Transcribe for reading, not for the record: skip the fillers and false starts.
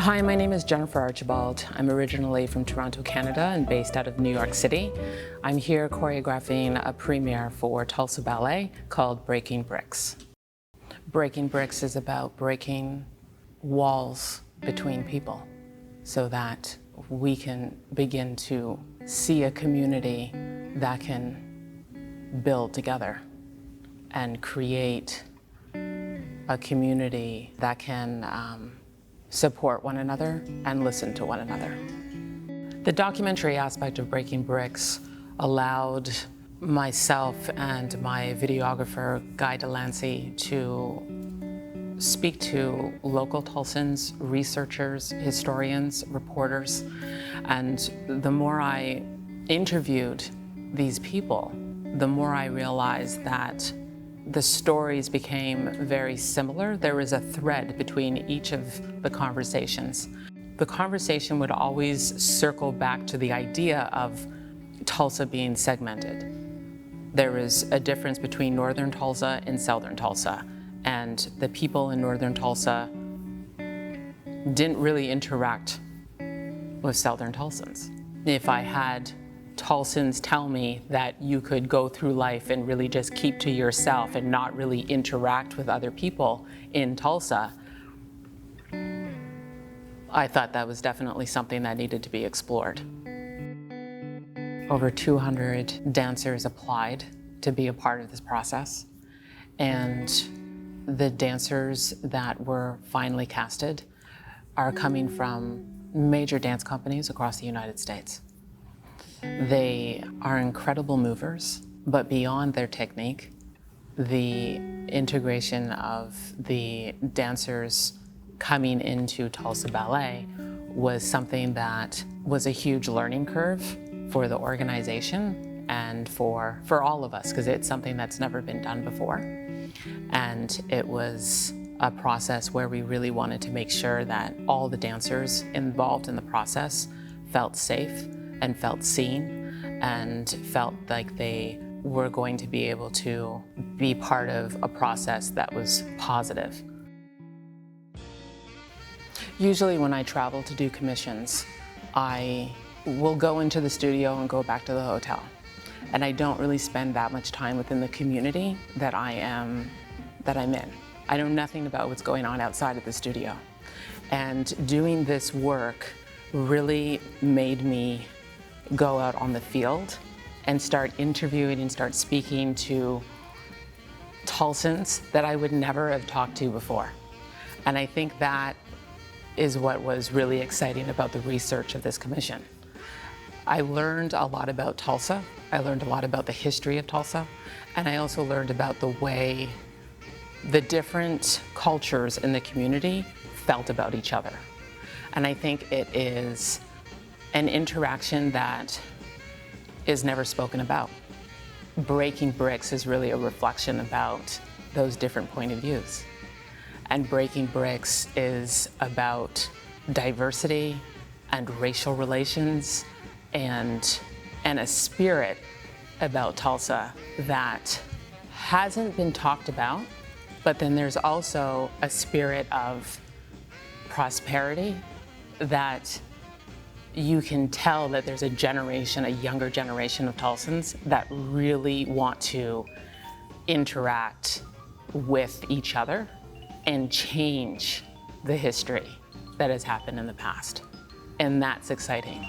Hi, my name is Jennifer Archibald. I'm originally from Toronto, Canada, and based out of New York City. I'm here choreographing a premiere for Tulsa Ballet called Breakin'Bricks. Breakin'Bricks is about breaking walls between people so that we can begin to see a community that can build together and create a community that can support one another and listen to one another. The documentary aspect of Breakin'Bricks allowed myself and my videographer, Guy Delancey, to speak to local Tulsans, researchers, historians, reporters. And the more I interviewed these people, the more I realized that the stories became very similar. There was a thread between each of the conversations. The conversation would always circle back to the idea of Tulsa being segmented. There was a difference between northern Tulsa and southern Tulsa, and the people in northern Tulsa didn't really interact with southern Tulsans. If I had Tulsans tell me that you could go through life and really just keep to yourself and not really interact with other people in Tulsa, I thought that was definitely something that needed to be explored. Over 200 dancers applied to be a part of this process, and the dancers that were finally casted are coming from major dance companies across the United States. They are incredible movers, but beyond their technique, the integration of the dancers coming into Tulsa Ballet was something that was a huge learning curve for the organization and for all of us, because it's something that's never been done before. And it was a process where we really wanted to make sure that all the dancers involved in the process felt safe and felt seen and felt like they were going to be able to be part of a process that was positive. Usually when I travel to do commissions, I will go into the studio and go back to the hotel. And I don't really spend that much time within the community that I'm in. I know nothing about what's going on outside of the studio. And doing this work really made me go out on the field and start interviewing and start speaking to Tulsans that I would never have talked to before. And I think that is what was really exciting about the research of this commission. I learned a lot about Tulsa. I learned a lot about the history of Tulsa. And I also learned about the way the different cultures in the community felt about each other. And I think it is an interaction that is never spoken about. Breakin'Bricks is really a reflection about those different point of views. And Breakin'Bricks is about diversity and racial relations and a spirit about Tulsa that hasn't been talked about, but then there's also a spirit of prosperity that you can tell that there's a generation, a younger generation of Tulsans that really want to interact with each other and change the history that has happened in the past. And that's exciting.